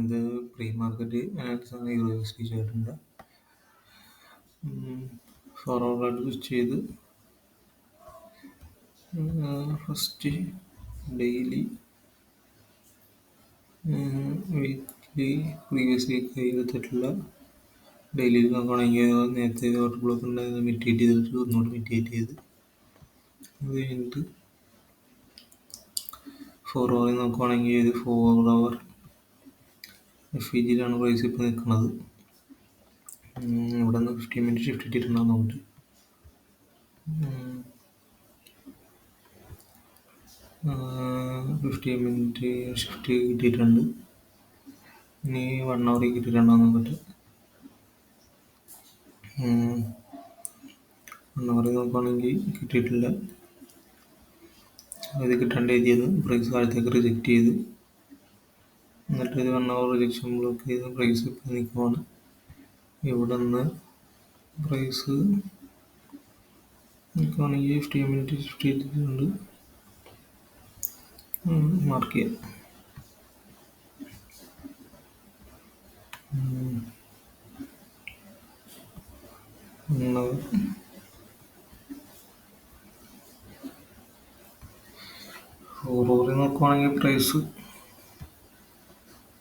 ഇത് pre market analysis ആണ് university ചെയ്തിട്ടുണ്ട്. ഫോർവേഡ് സ്വിച്ച് ചെയ്ത് first daily, weekly, previous week എടുത്തിട്ടുള്ള ഡെയിലി നോക്കുകയാണെങ്കിൽ നേരത്തെ ഓർഡർ ബ്ലോക്ക് ഉണ്ടായത് മിറ്റിഗേറ്റ് ചെയ്തിട്ട് ഒന്നുകൂടി മിറ്റിഗേറ്റ് ചെയ്ത് അത് കഴിഞ്ഞിട്ട് 4 hour നോക്കുകയാണെങ്കിൽ ഇത് 4 hour FEGയിലാണ് പ്രൈസ് ഇപ്പോൾ നിൽക്കുന്നത്. ഇവിടെ നിന്ന് 15 മിനിറ്റ് ഷിഫ്റ്റ് ഇട്ടിട്ടുണ്ടാകും നോക്കിട്ട് 15 മിനിറ്റ് ഷിഫ്റ്റ് കിട്ടിയിട്ടുണ്ട്. ഇനി 1 hour കിട്ടിയിട്ടുണ്ടോ നോക്കിട്ട് 1 hour നോക്കുകയാണെങ്കിൽ കിട്ടിയിട്ടില്ല. ഇത് കിട്ടാണ്ട് എഴുതിയത് പ്രൈസ് താഴത്തേക്ക് റിജക്റ്റ് ചെയ്ത്, എന്നിട്ട് ഇത് 1 hour റിജക്ഷൻ ബ്ലോക്ക് ചെയ്ത് പ്രൈസ് ഇപ്പോൾ നിൽക്കുവാണ്. ഇവിടെ നിന്ന് പ്രൈസ് നിൽക്കുകയാണെങ്കിൽ 15 മിനിറ്റ് ഷിഫ്റ്റ് ചെയ്തിട്ടുണ്ട്. മാർക്ക് ചെയ്യാം. ഫോർവേഡ് നോക്കുവാണെങ്കിൽ പ്രൈസ്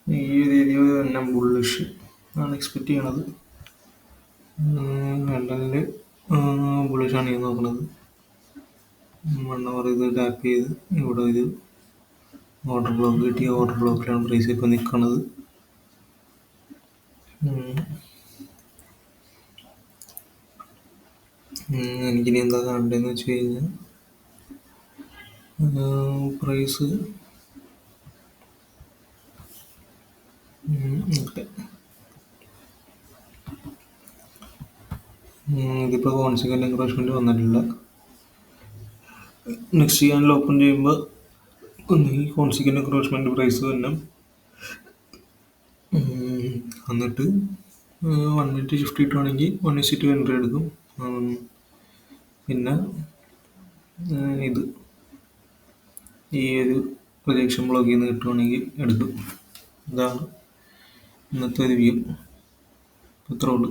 ഈ രീതിയിൽ തന്നെ ബുള്ളിഷ് ആണ് എക്സ്പെക്റ്റ് ചെയ്യണത്. ലണ്ടനിൽ ബുള്ളിഷാണ് ഞാൻ നോക്കുന്നത്. 1 hour ഇത് ടാപ്പ് ചെയ്ത് ഇവിടെ ഒരു ഓർഡർ ബ്ലോക്ക് കിട്ടിയ ഓർഡർ ബ്ലോക്കിലാണ് പ്രൈസ് ഇപ്പോൾ നിൽക്കുന്നത്. എനിക്കിനി എന്താ കാണേണ്ടതെന്ന് വെച്ച് കഴിഞ്ഞാൽ പ്രൈസ് ഇതിപ്പോൾ കോൺസിക്വൻ്റ് എൻക്രോച്ച്മെൻറ്റ് വന്നിട്ടില്ല. നെക്സ്റ്റ് ചാനൽ ഓപ്പൺ ചെയ്യുമ്പോൾ ഒന്നുകിൽ കോൺസിക്വൻ്റ് എൻക്രോച്ച്മെൻറ്റ് പ്രൈസ് തന്നെ, എന്നിട്ട് 1 മിനിറ്റ് ഷിഫ്റ്റ് കിട്ടുവാണെങ്കിൽ 1:2 എൻട്രി എടുക്കും. പിന്നെ ഇത് ഈ ഒരു പ്രൊജക്ഷൻ ബ്ലോക്കിൽ നിന്ന് കിട്ടുവാണെങ്കിൽ എടുക്കും. ഇതാണ് ഇന്നത്തെ ഒരു വ്യൂ. അത്രേ ഉള്ളൂ.